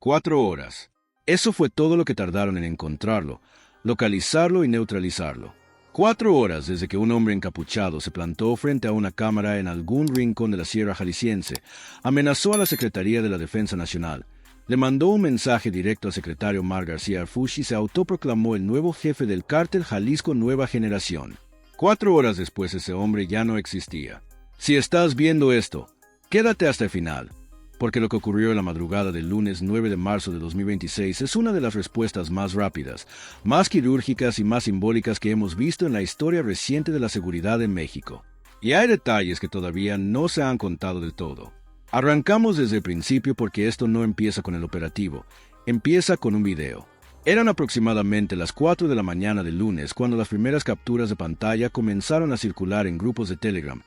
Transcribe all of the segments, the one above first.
4 horas. Eso fue todo lo que tardaron en encontrarlo, localizarlo y neutralizarlo. 4 horas desde que un hombre encapuchado se plantó frente a una cámara en algún rincón de la Sierra Jalisciense, amenazó a la Secretaría de la Defensa Nacional, le mandó un mensaje directo al secretario Omar García Harfuch y se autoproclamó el nuevo jefe del cártel Jalisco Nueva Generación. 4 horas después ese hombre ya no existía. Si estás viendo esto, quédate hasta el final, porque lo que ocurrió en la madrugada del lunes 9 de marzo de 2026 es una de las respuestas más rápidas, más quirúrgicas y más simbólicas que hemos visto en la historia reciente de la seguridad en México. Y hay detalles que todavía no se han contado del todo. Arrancamos desde el principio porque esto no empieza con el operativo, empieza con un video. Eran aproximadamente las 4 de la mañana del lunes cuando las primeras capturas de pantalla comenzaron a circular en grupos de Telegram,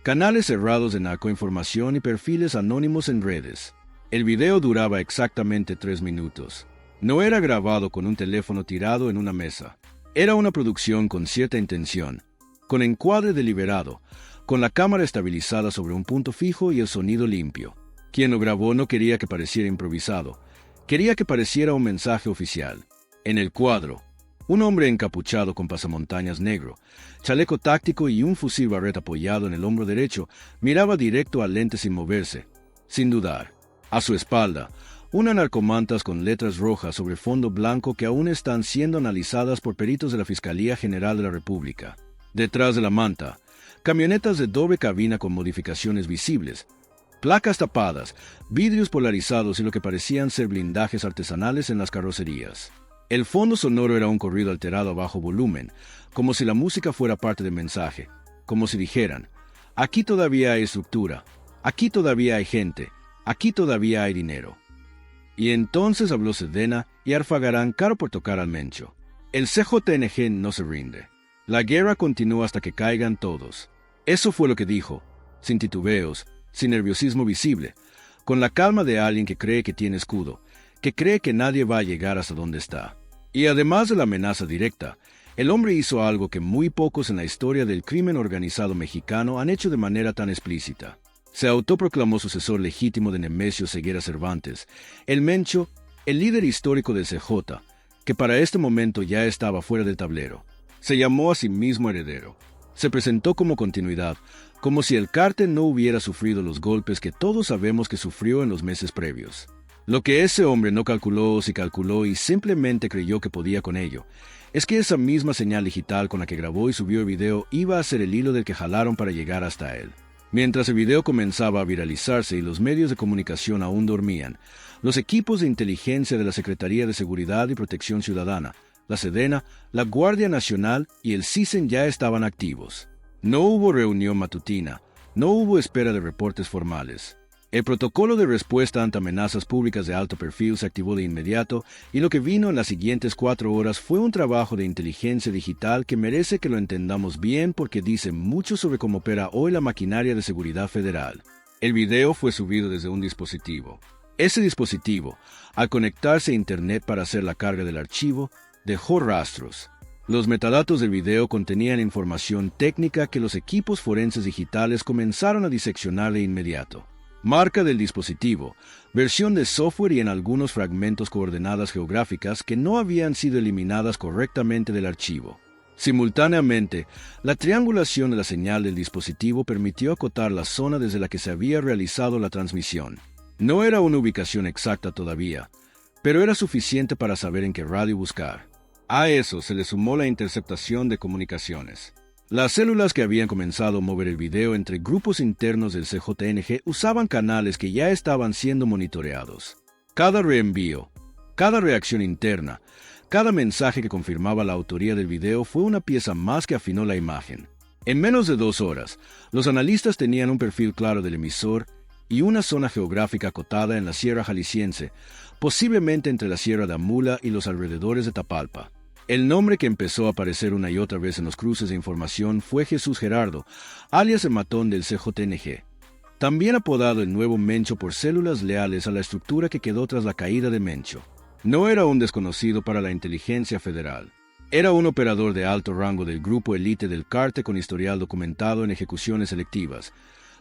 canales cerrados de narcoinformación y perfiles anónimos en redes. El video duraba exactamente 3 minutos. No era grabado con un teléfono tirado en una mesa. Era una producción con cierta intención, con encuadre deliberado, con la cámara estabilizada sobre un punto fijo y el sonido limpio. Quien lo grabó no quería que pareciera improvisado, quería que pareciera un mensaje oficial. En el cuadro, un hombre encapuchado con pasamontañas negro, chaleco táctico y un fusil Barrett apoyado en el hombro derecho, miraba directo al lente sin moverse, sin dudar. A su espalda, una narcomantas con letras rojas sobre fondo blanco que aún están siendo analizadas por peritos de la Fiscalía General de la República. Detrás de la manta, camionetas de doble cabina con modificaciones visibles, placas tapadas, vidrios polarizados y lo que parecían ser blindajes artesanales en las carrocerías. El fondo sonoro era un corrido alterado a bajo volumen, como si la música fuera parte del mensaje, como si dijeran, aquí todavía hay estructura, aquí todavía hay gente, aquí todavía hay dinero. Y entonces habló Sedena y Arfagarán caro por tocar al Mencho. El CJNG no se rinde. La guerra continúa hasta que caigan todos. Eso fue lo que dijo, sin titubeos, sin nerviosismo visible, con la calma de alguien que cree que tiene escudo, que cree que nadie va a llegar hasta donde está. Y además de la amenaza directa, el hombre hizo algo que muy pocos en la historia del crimen organizado mexicano han hecho de manera tan explícita. Se autoproclamó sucesor legítimo de Nemesio Ceguera Cervantes, el Mencho, el líder histórico del CJ, que para este momento ya estaba fuera del tablero. Se llamó a sí mismo heredero. Se presentó como continuidad, como si el cártel no hubiera sufrido los golpes que todos sabemos que sufrió en los meses previos. Lo que ese hombre no calculó o si calculó y simplemente creyó que podía con ello, es que esa misma señal digital con la que grabó y subió el video iba a ser el hilo del que jalaron para llegar hasta él. Mientras el video comenzaba a viralizarse y los medios de comunicación aún dormían, los equipos de inteligencia de la Secretaría de Seguridad y Protección Ciudadana, la Sedena, la Guardia Nacional y el CISEN ya estaban activos. No hubo reunión matutina, no hubo espera de reportes formales. El protocolo de respuesta ante amenazas públicas de alto perfil se activó de inmediato y lo que vino en las siguientes 4 horas fue un trabajo de inteligencia digital que merece que lo entendamos bien porque dice mucho sobre cómo opera hoy la maquinaria de seguridad federal. El video fue subido desde un dispositivo. Ese dispositivo, al conectarse a Internet para hacer la carga del archivo, dejó rastros. Los metadatos del video contenían información técnica que los equipos forenses digitales comenzaron a diseccionar de inmediato. Marca del dispositivo, versión de software y en algunos fragmentos coordenadas geográficas que no habían sido eliminadas correctamente del archivo. Simultáneamente, la triangulación de la señal del dispositivo permitió acotar la zona desde la que se había realizado la transmisión. No era una ubicación exacta todavía, pero era suficiente para saber en qué radio buscar. A eso se le sumó la interceptación de comunicaciones. Las células que habían comenzado a mover el video entre grupos internos del CJNG usaban canales que ya estaban siendo monitoreados. Cada reenvío, cada reacción interna, cada mensaje que confirmaba la autoría del video fue una pieza más que afinó la imagen. En menos de 2 horas, los analistas tenían un perfil claro del emisor y una zona geográfica acotada en la Sierra Jalisciense, posiblemente entre la Sierra de Amula y los alrededores de Tapalpa. El nombre que empezó a aparecer una y otra vez en los cruces de información fue Jesús Gerardo, alias el matón del CJNG. También apodado el nuevo Mencho por células leales a la estructura que quedó tras la caída de Mencho. No era un desconocido para la inteligencia federal. Era un operador de alto rango del grupo élite del cártel con historial documentado en ejecuciones selectivas,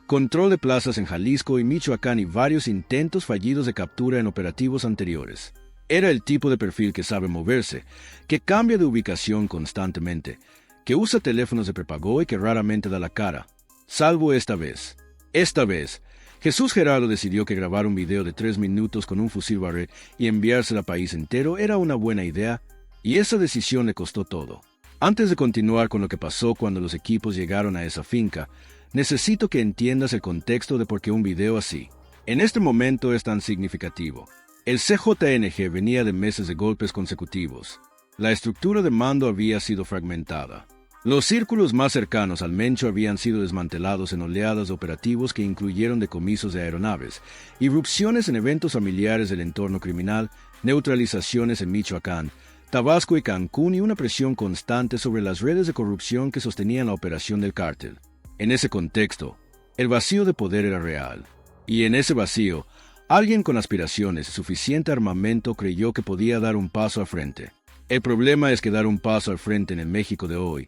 control de plazas en Jalisco y Michoacán y varios intentos fallidos de captura en operativos anteriores. Era el tipo de perfil que sabe moverse, que cambia de ubicación constantemente, que usa teléfonos de prepago y que raramente da la cara. Salvo esta vez. Esta vez, Jesús Gerardo decidió que grabar un video de 3 minutos con un fusil Barrett y enviárselo al país entero era una buena idea, y esa decisión le costó todo. Antes de continuar con lo que pasó cuando los equipos llegaron a esa finca, necesito que entiendas el contexto de por qué un video así, en este momento, es tan significativo. El CJNG venía de meses de golpes consecutivos. La estructura de mando había sido fragmentada. Los círculos más cercanos al Mencho habían sido desmantelados en oleadas de operativos que incluyeron decomisos de aeronaves, irrupciones en eventos familiares del entorno criminal, neutralizaciones en Michoacán, Tabasco y Cancún y una presión constante sobre las redes de corrupción que sostenían la operación del cártel. En ese contexto, el vacío de poder era real. Y en ese vacío, alguien con aspiraciones y suficiente armamento creyó que podía dar un paso al frente. El problema es que dar un paso al frente en el México de hoy,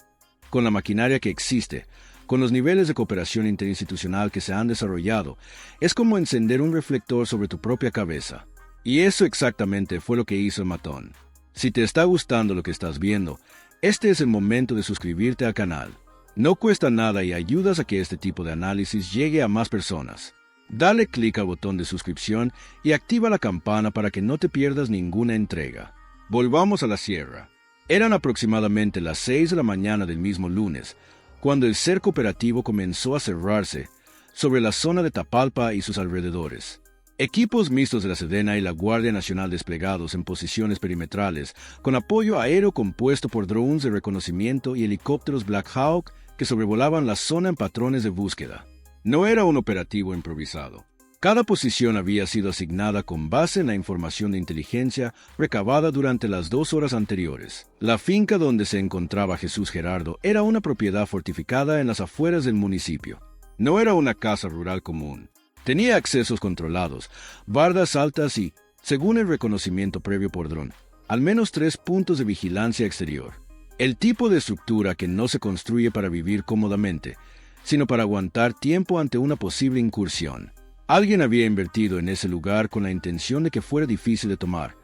con la maquinaria que existe, con los niveles de cooperación interinstitucional que se han desarrollado, es como encender un reflector sobre tu propia cabeza. Y eso exactamente fue lo que hizo el matón. Si te está gustando lo que estás viendo, este es el momento de suscribirte al canal. No cuesta nada y ayudas a que este tipo de análisis llegue a más personas. Dale clic al botón de suscripción y activa la campana para que no te pierdas ninguna entrega. Volvamos a la sierra. Eran aproximadamente las 6 de la mañana del mismo lunes, cuando el cerco operativo comenzó a cerrarse sobre la zona de Tapalpa y sus alrededores. Equipos mixtos de la Sedena y la Guardia Nacional desplegados en posiciones perimetrales, con apoyo aéreo compuesto por drones de reconocimiento y helicópteros Black Hawk que sobrevolaban la zona en patrones de búsqueda. No era un operativo improvisado. Cada posición había sido asignada con base en la información de inteligencia recabada durante las 2 horas anteriores. La finca donde se encontraba Jesús Gerardo era una propiedad fortificada en las afueras del municipio. No era una casa rural común. Tenía accesos controlados, bardas altas y, según el reconocimiento previo por dron, al menos 3 puntos de vigilancia exterior. El tipo de estructura que no se construye para vivir cómodamente, sino para aguantar tiempo ante una posible incursión. Alguien había invertido en ese lugar con la intención de que fuera difícil de tomar,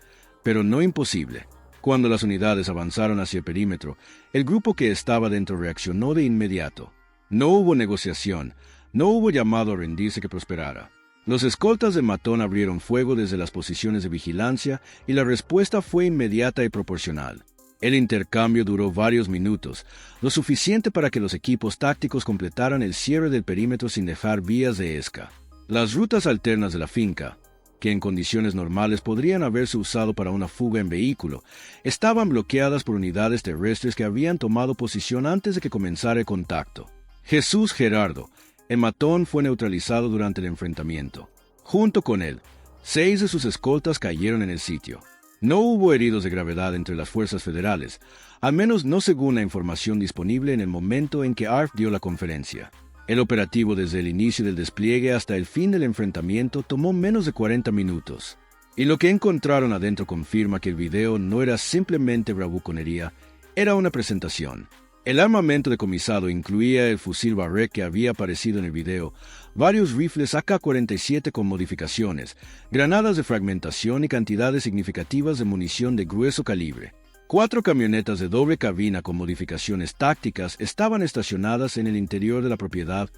pero no imposible. Cuando las unidades avanzaron hacia el perímetro, el grupo que estaba dentro reaccionó de inmediato. No hubo negociación, no hubo llamado a rendirse que prosperara. Los escoltas de Matón abrieron fuego desde las posiciones de vigilancia y la respuesta fue inmediata y proporcional. El intercambio duró varios minutos, lo suficiente para que los equipos tácticos completaran el cierre del perímetro sin dejar vías de esca. Las rutas alternas de la finca, que en condiciones normales podrían haberse usado para una fuga en vehículo, estaban bloqueadas por unidades terrestres que habían tomado posición antes de que comenzara el contacto. Jesús Gerardo, el matón, fue neutralizado durante el enfrentamiento. Junto con él, 6 de sus escoltas cayeron en el sitio. No hubo heridos de gravedad entre las fuerzas federales, al menos no según la información disponible en el momento en que ARF dio la conferencia. El operativo desde el inicio del despliegue hasta el fin del enfrentamiento tomó menos de 40 minutos. Y lo que encontraron adentro confirma que el video no era simplemente bravuconería, era una presentación. El armamento decomisado incluía el fusil Barrett que había aparecido en el video, varios rifles AK-47 con modificaciones, granadas de fragmentación y cantidades significativas de munición de grueso calibre. 4 camionetas de doble cabina con modificaciones tácticas estaban estacionadas en el interior de la propiedad,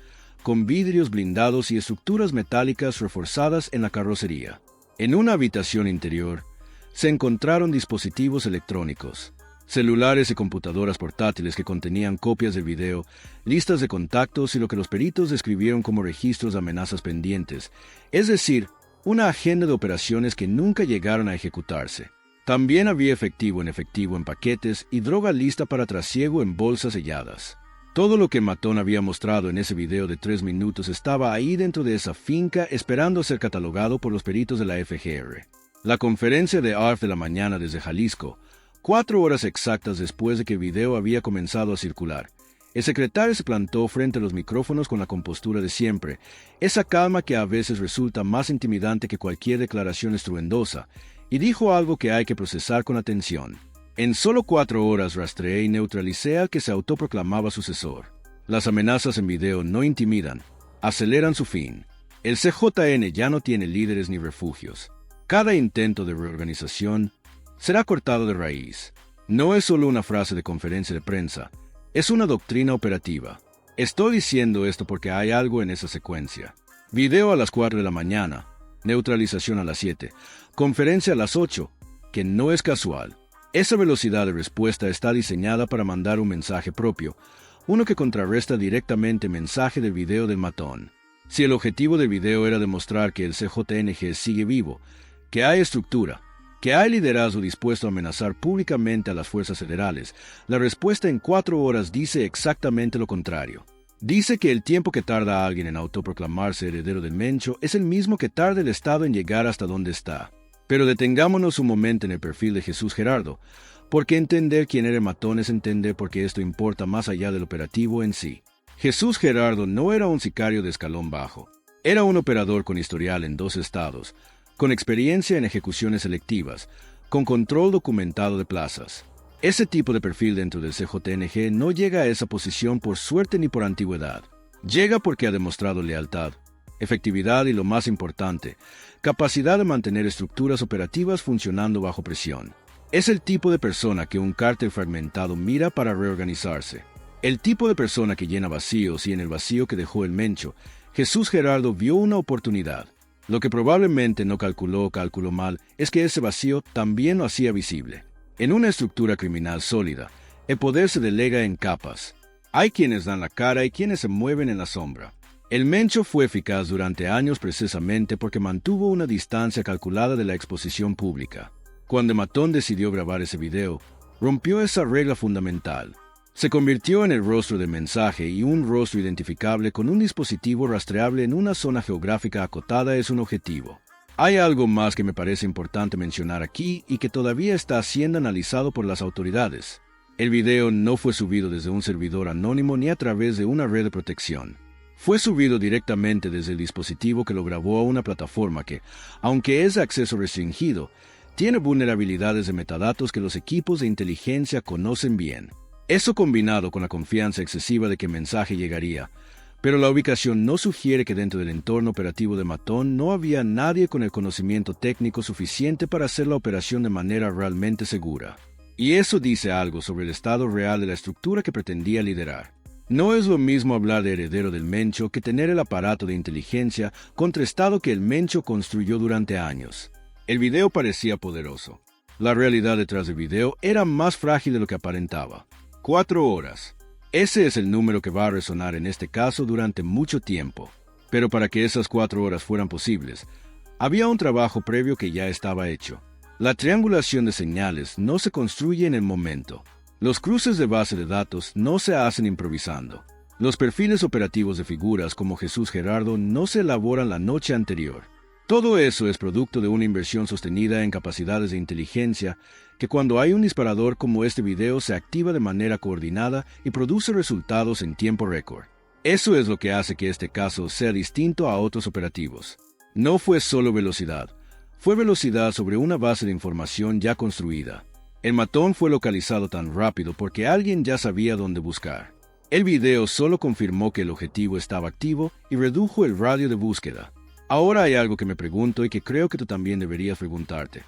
con vidrios blindados y estructuras metálicas reforzadas en la carrocería. En una habitación interior, se encontraron dispositivos electrónicos, celulares y computadoras portátiles que contenían copias del video, listas de contactos y lo que los peritos describieron como registros de amenazas pendientes, es decir, una agenda de operaciones que nunca llegaron a ejecutarse. También había efectivo en paquetes y droga lista para trasiego en bolsas selladas. Todo lo que Matón había mostrado en ese video de 3 minutos estaba ahí dentro de esa finca esperando ser catalogado por los peritos de la FGR. La conferencia de ARF de la mañana desde Jalisco, 4 horas exactas después de que el video había comenzado a circular. El secretario se plantó frente a los micrófonos con la compostura de siempre, esa calma que a veces resulta más intimidante que cualquier declaración estruendosa, y dijo algo que hay que procesar con atención. En solo 4 horas rastreé y neutralicé al que se autoproclamaba sucesor. Las amenazas en video no intimidan. aceleran su fin. El CJN ya no tiene líderes ni refugios. Cada intento de reorganización será cortado de raíz. No es solo una frase de conferencia de prensa, es una doctrina operativa. Estoy diciendo esto porque hay algo en esa secuencia. Video a las 4 de la mañana, neutralización a las 7, conferencia a las 8, que no es casual. Esa velocidad de respuesta está diseñada para mandar un mensaje propio, uno que contrarresta directamente el mensaje del video del matón. Si el objetivo del video era demostrar que el CJNG sigue vivo, que hay estructura, que hay liderazgo dispuesto a amenazar públicamente a las fuerzas federales, la respuesta en 4 horas dice exactamente lo contrario. Dice que el tiempo que tarda alguien en autoproclamarse heredero del Mencho es el mismo que tarda el Estado en llegar hasta donde está. Pero detengámonos un momento en el perfil de Jesús Gerardo, porque entender quién era el matón es entender por qué esto importa más allá del operativo en sí. Jesús Gerardo no era un sicario de escalón bajo. Era un operador con historial en 2 estados, con experiencia en ejecuciones selectivas, con control documentado de plazas. Ese tipo de perfil dentro del CJNG no llega a esa posición por suerte ni por antigüedad. Llega porque ha demostrado lealtad, efectividad y, lo más importante, capacidad de mantener estructuras operativas funcionando bajo presión. Es el tipo de persona que un cártel fragmentado mira para reorganizarse. El tipo de persona que llena vacíos, y en el vacío que dejó el Mencho, Jesús Gerardo vio una oportunidad. Lo que probablemente no calculó o calculó mal es que ese vacío también lo hacía visible. En una estructura criminal sólida, el poder se delega en capas. Hay quienes dan la cara y quienes se mueven en la sombra. El Mencho fue eficaz durante años precisamente porque mantuvo una distancia calculada de la exposición pública. Cuando Matón decidió grabar ese video, rompió esa regla fundamental. Se convirtió en el rostro del mensaje, y un rostro identificable con un dispositivo rastreable en una zona geográfica acotada es un objetivo. Hay algo más que me parece importante mencionar aquí y que todavía está siendo analizado por las autoridades. El video no fue subido desde un servidor anónimo ni a través de una red de protección. Fue subido directamente desde el dispositivo que lo grabó a una plataforma que, aunque es de acceso restringido, tiene vulnerabilidades de metadatos que los equipos de inteligencia conocen bien. Eso combinado con la confianza excesiva de que el mensaje llegaría, pero la ubicación no sugiere que dentro del entorno operativo de Matón no había nadie con el conocimiento técnico suficiente para hacer la operación de manera realmente segura. Y eso dice algo sobre el estado real de la estructura que pretendía liderar. No es lo mismo hablar de heredero del Mencho que tener el aparato de inteligencia contrastado que el Mencho construyó durante años. El video parecía poderoso. La realidad detrás del video era más frágil de lo que aparentaba. 4 horas. Ese es el número que va a resonar en este caso durante mucho tiempo. Pero para que esas 4 horas fueran posibles, había un trabajo previo que ya estaba hecho. La triangulación de señales no se construye en el momento. Los cruces de base de datos no se hacen improvisando. Los perfiles operativos de figuras como Jesús Gerardo no se elaboran la noche anterior. Todo eso es producto de una inversión sostenida en capacidades de inteligencia que, cuando hay un disparador como este video, se activa de manera coordinada y produce resultados en tiempo récord. Eso es lo que hace que este caso sea distinto a otros operativos. No fue solo velocidad, fue velocidad sobre una base de información ya construida. El matón fue localizado tan rápido porque alguien ya sabía dónde buscar. El video solo confirmó que el objetivo estaba activo y redujo el radio de búsqueda. Ahora hay algo que me pregunto y que creo que tú también deberías preguntarte.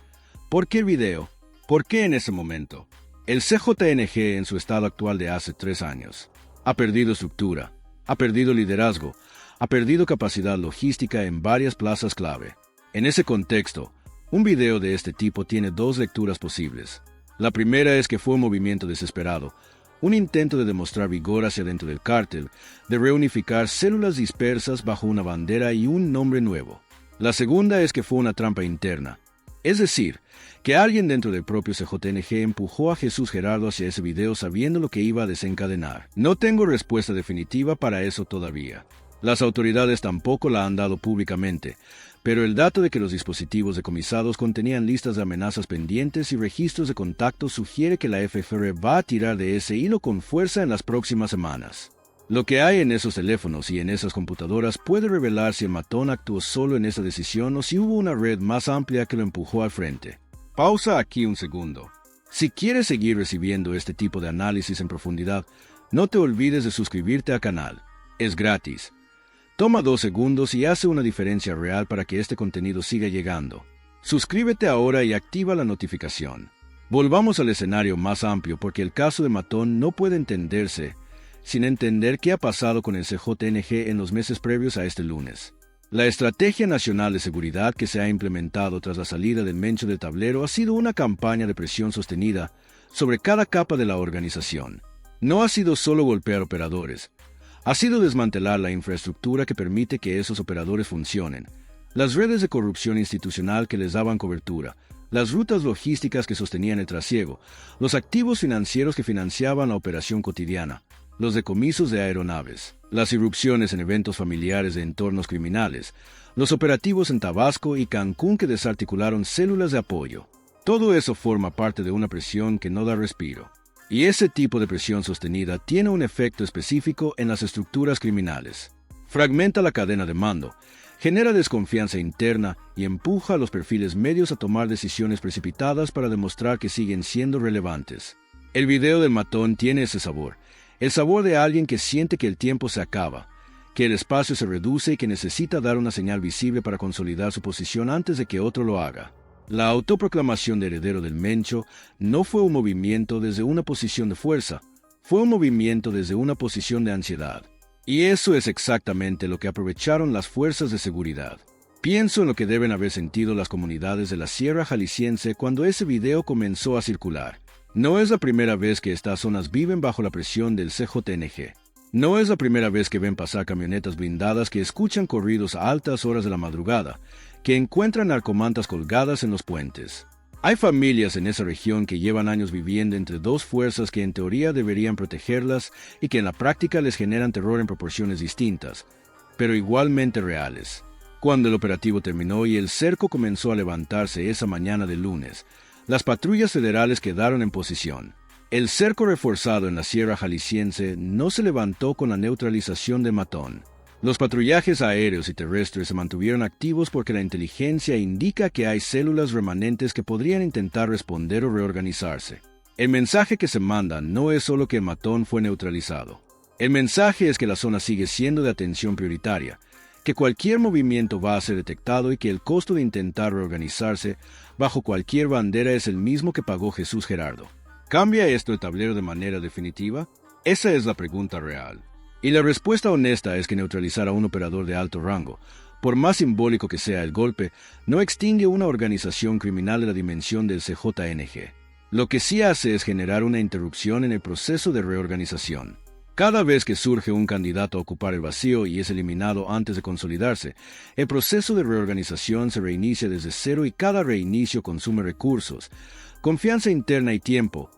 ¿Por qué el video? ¿Por qué en ese momento? El CJNG en su estado actual de hace 3 años ha perdido estructura, ha perdido liderazgo, ha perdido capacidad logística en varias plazas clave. En ese contexto, un video de este tipo tiene 2 lecturas posibles. La primera es que fue un movimiento desesperado, un intento de demostrar vigor hacia dentro del cártel, de reunificar células dispersas bajo una bandera y un nombre nuevo. La segunda es que fue una trampa interna, es decir, que alguien dentro del propio CJNG empujó a Jesús Gerardo hacia ese video sabiendo lo que iba a desencadenar. No tengo respuesta definitiva para eso todavía. Las autoridades tampoco la han dado públicamente, pero el dato de que los dispositivos decomisados contenían listas de amenazas pendientes y registros de contacto sugiere que la FFR va a tirar de ese hilo con fuerza en las próximas semanas. Lo que hay en esos teléfonos y en esas computadoras puede revelar si el matón actuó solo en esa decisión o si hubo una red más amplia que lo empujó al frente. Pausa aquí un segundo. Si quieres seguir recibiendo este tipo de análisis en profundidad, no te olvides de suscribirte al canal. Es gratis. Toma 2 segundos y hace una diferencia real para que este contenido siga llegando. Suscríbete ahora y activa la notificación. Volvamos al escenario más amplio porque el caso de Matón no puede entenderse sin entender qué ha pasado con el CJNG en los meses previos a este lunes. La Estrategia Nacional de Seguridad que se ha implementado tras la salida del Mencho del tablero ha sido una campaña de presión sostenida sobre cada capa de la organización. No ha sido solo golpear operadores, ha sido desmantelar la infraestructura que permite que esos operadores funcionen, las redes de corrupción institucional que les daban cobertura, las rutas logísticas que sostenían el trasiego, los activos financieros que financiaban la operación cotidiana, los decomisos de aeronaves, las irrupciones en eventos familiares de entornos criminales, los operativos en Tabasco y Cancún que desarticularon células de apoyo. Todo eso forma parte de una presión que no da respiro. Y ese tipo de presión sostenida tiene un efecto específico en las estructuras criminales. Fragmenta la cadena de mando, genera desconfianza interna y empuja a los perfiles medios a tomar decisiones precipitadas para demostrar que siguen siendo relevantes. El video del Matón tiene ese sabor. El sabor de alguien que siente que el tiempo se acaba, que el espacio se reduce y que necesita dar una señal visible para consolidar su posición antes de que otro lo haga. La autoproclamación de heredero del Mencho no fue un movimiento desde una posición de fuerza, fue un movimiento desde una posición de ansiedad. Y eso es exactamente lo que aprovecharon las fuerzas de seguridad. Pienso en lo que deben haber sentido las comunidades de la Sierra Jalisciense cuando ese video comenzó a circular. No es la primera vez que estas zonas viven bajo la presión del CJNG. No es la primera vez que ven pasar camionetas blindadas que escuchan corridos a altas horas de la madrugada, que encuentran narcomantas colgadas en los puentes. Hay familias en esa región que llevan años viviendo entre dos fuerzas que en teoría deberían protegerlas y que en la práctica les generan terror en proporciones distintas, pero igualmente reales. Cuando el operativo terminó y el cerco comenzó a levantarse esa mañana de lunes, las patrullas federales quedaron en posición. El cerco reforzado en la Sierra Jalisciense no se levantó con la neutralización de Matón. Los patrullajes aéreos y terrestres se mantuvieron activos porque la inteligencia indica que hay células remanentes que podrían intentar responder o reorganizarse. El mensaje que se manda no es solo que el Matón fue neutralizado. El mensaje es que la zona sigue siendo de atención prioritaria, que cualquier movimiento va a ser detectado y que el costo de intentar reorganizarse bajo cualquier bandera es el mismo que pagó Jesús Gerardo. ¿Cambia esto el tablero de manera definitiva? Esa es la pregunta real. Y la respuesta honesta es que neutralizar a un operador de alto rango, por más simbólico que sea el golpe, no extingue una organización criminal de la dimensión del CJNG. Lo que sí hace es generar una interrupción en el proceso de reorganización. Cada vez que surge un candidato a ocupar el vacío y es eliminado antes de consolidarse, el proceso de reorganización se reinicia desde cero y cada reinicio consume recursos, confianza interna y tiempo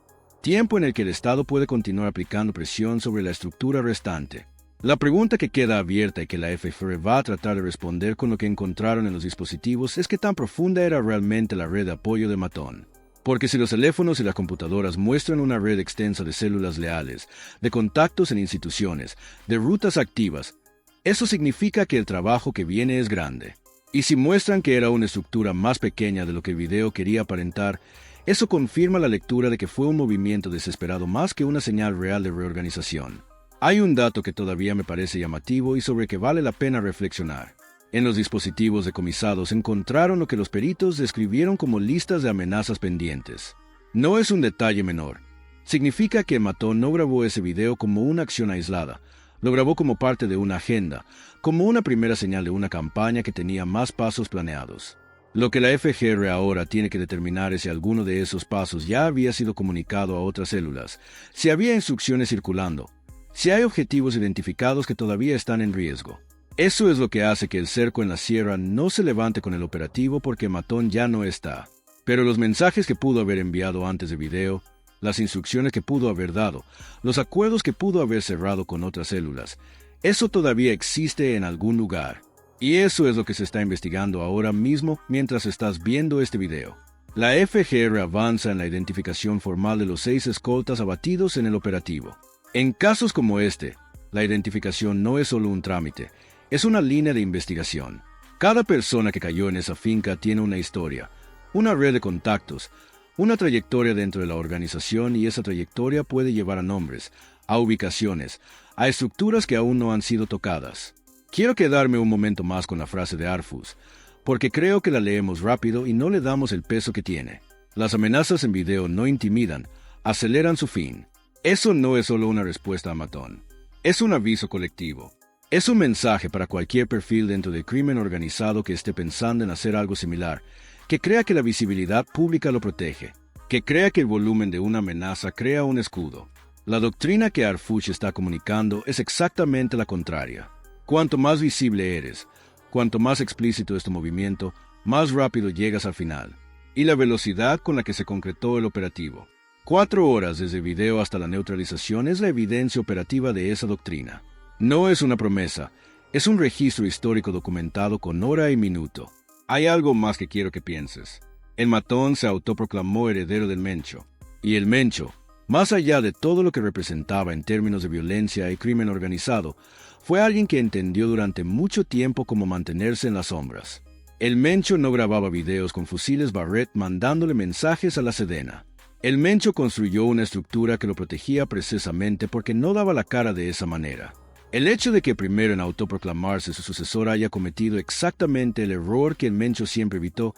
en el que el Estado puede continuar aplicando presión sobre la estructura restante. La pregunta que queda abierta y que la FFR va a tratar de responder con lo que encontraron en los dispositivos es qué tan profunda era realmente la red de apoyo de Matón. Porque si los teléfonos y las computadoras muestran una red extensa de células leales, de contactos en instituciones, de rutas activas, eso significa que el trabajo que viene es grande. Y si muestran que era una estructura más pequeña de lo que el video quería aparentar, eso confirma la lectura de que fue un movimiento desesperado más que una señal real de reorganización. Hay un dato que todavía me parece llamativo y sobre que vale la pena reflexionar. En los dispositivos decomisados encontraron lo que los peritos describieron como listas de amenazas pendientes. No es un detalle menor. Significa que Matón no grabó ese video como una acción aislada, lo grabó como parte de una agenda, como una primera señal de una campaña que tenía más pasos planeados. Lo que la FGR ahora tiene que determinar es si alguno de esos pasos ya había sido comunicado a otras células, si había instrucciones circulando, si hay objetivos identificados que todavía están en riesgo. Eso es lo que hace que el cerco en la sierra no se levante con el operativo porque Matón ya no está. Pero los mensajes que pudo haber enviado antes de video, las instrucciones que pudo haber dado, los acuerdos que pudo haber cerrado con otras células, eso todavía existe en algún lugar. Y eso es lo que se está investigando ahora mismo mientras estás viendo este video. La FGR avanza en la identificación formal de los 6 escoltas abatidos en el operativo. En casos como este, la identificación no es solo un trámite, es una línea de investigación. Cada persona que cayó en esa finca tiene una historia, una red de contactos, una trayectoria dentro de la organización y esa trayectoria puede llevar a nombres, a ubicaciones, a estructuras que aún no han sido tocadas. Quiero quedarme un momento más con la frase de Arfus, porque creo que la leemos rápido y no le damos el peso que tiene. Las amenazas en video no intimidan, aceleran su fin. Eso no es solo una respuesta a Matón. Es un aviso colectivo. Es un mensaje para cualquier perfil dentro del crimen organizado que esté pensando en hacer algo similar, que crea que la visibilidad pública lo protege, que crea que el volumen de una amenaza crea un escudo. La doctrina que Arfus está comunicando es exactamente la contraria. Cuanto más visible eres, cuanto más explícito es tu movimiento, más rápido llegas al final. Y la velocidad con la que se concretó el operativo. 4 horas desde el video hasta la neutralización es la evidencia operativa de esa doctrina. No es una promesa, es un registro histórico documentado con hora y minuto. Hay algo más que quiero que pienses. El matón se autoproclamó heredero del Mencho. Y el Mencho, más allá de todo lo que representaba en términos de violencia y crimen organizado, fue alguien que entendió durante mucho tiempo cómo mantenerse en las sombras. El Mencho no grababa videos con fusiles Barrett mandándole mensajes a la Sedena. El Mencho construyó una estructura que lo protegía precisamente porque no daba la cara de esa manera. El hecho de que primero en autoproclamarse su sucesor haya cometido exactamente el error que el Mencho siempre evitó,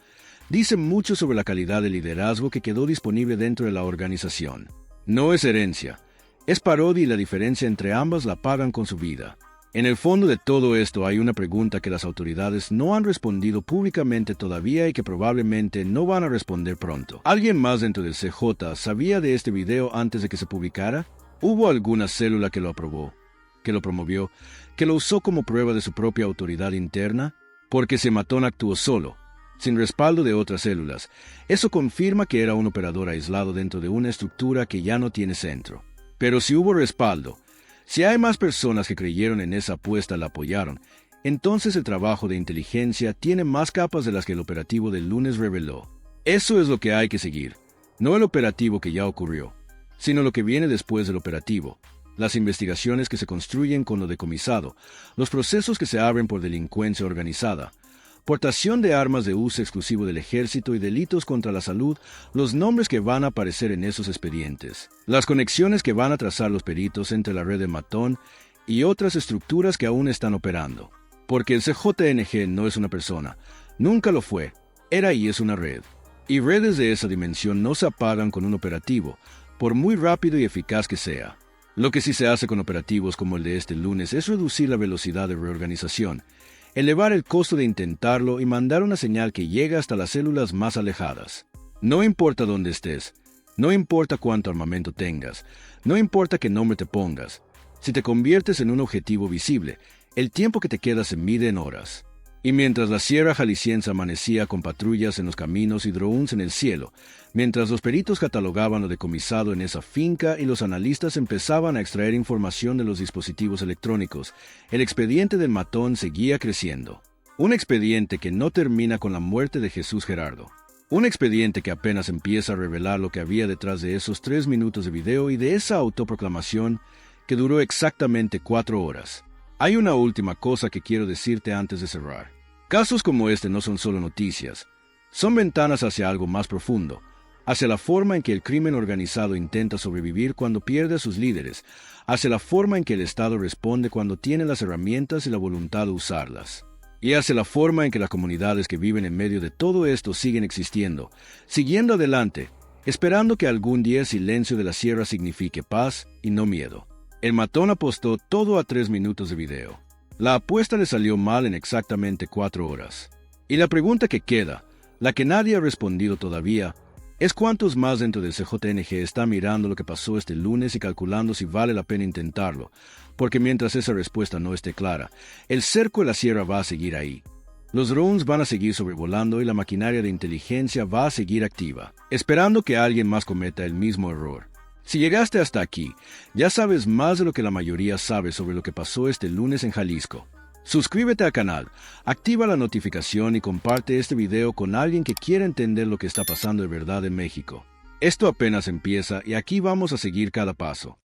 dice mucho sobre la calidad de liderazgo que quedó disponible dentro de la organización. No es herencia, es parodia y la diferencia entre ambas la pagan con su vida. En el fondo de todo esto hay una pregunta que las autoridades no han respondido públicamente todavía y que probablemente no van a responder pronto. ¿Alguien más dentro del CJ sabía de este video antes de que se publicara? ¿Hubo alguna célula que lo aprobó, que lo promovió, que lo usó como prueba de su propia autoridad interna? Porque ese matón actuó solo, sin respaldo de otras células. Eso confirma que era un operador aislado dentro de una estructura que ya no tiene centro. Pero si hubo respaldo, si hay más personas que creyeron en esa apuesta y la apoyaron, entonces el trabajo de inteligencia tiene más capas de las que el operativo del lunes reveló. Eso es lo que hay que seguir, no el operativo que ya ocurrió, sino lo que viene después del operativo, las investigaciones que se construyen con lo decomisado, los procesos que se abren por delincuencia organizada, portación de armas de uso exclusivo del ejército y delitos contra la salud, los nombres que van a aparecer en esos expedientes, las conexiones que van a trazar los peritos entre la red de Matón y otras estructuras que aún están operando. Porque el CJNG no es una persona, nunca lo fue, era y es una red. Y redes de esa dimensión no se apagan con un operativo, por muy rápido y eficaz que sea. Lo que sí se hace con operativos como el de este lunes es reducir la velocidad de reorganización, elevar el costo de intentarlo y mandar una señal que llega hasta las células más alejadas. No importa dónde estés, no importa cuánto armamento tengas, no importa qué nombre te pongas, si te conviertes en un objetivo visible, el tiempo que te queda se mide en horas. Y mientras la Sierra Jalisciense amanecía con patrullas en los caminos y drones en el cielo, mientras los peritos catalogaban lo decomisado en esa finca y los analistas empezaban a extraer información de los dispositivos electrónicos, el expediente del matón seguía creciendo. Un expediente que no termina con la muerte de Jesús Gerardo. Un expediente que apenas empieza a revelar lo que había detrás de esos 3 minutos de video y de esa autoproclamación que duró exactamente 4 horas. Hay una última cosa que quiero decirte antes de cerrar. Casos como este no son solo noticias, son ventanas hacia algo más profundo, hacia la forma en que el crimen organizado intenta sobrevivir cuando pierde a sus líderes, hacia la forma en que el Estado responde cuando tiene las herramientas y la voluntad de usarlas, y hacia la forma en que las comunidades que viven en medio de todo esto siguen existiendo, siguiendo adelante, esperando que algún día el silencio de la sierra signifique paz y no miedo. El matón apostó todo a 3 minutos de video. La apuesta le salió mal en exactamente 4 horas. Y la pregunta que queda, la que nadie ha respondido todavía, es cuántos más dentro del CJNG están mirando lo que pasó este lunes y calculando si vale la pena intentarlo, porque mientras esa respuesta no esté clara, el cerco de la sierra va a seguir ahí. Los drones van a seguir sobrevolando y la maquinaria de inteligencia va a seguir activa, esperando que alguien más cometa el mismo error. Si llegaste hasta aquí, ya sabes más de lo que la mayoría sabe sobre lo que pasó este lunes en Jalisco. Suscríbete al canal, activa la notificación y comparte este video con alguien que quiera entender lo que está pasando de verdad en México. Esto apenas empieza y aquí vamos a seguir cada paso.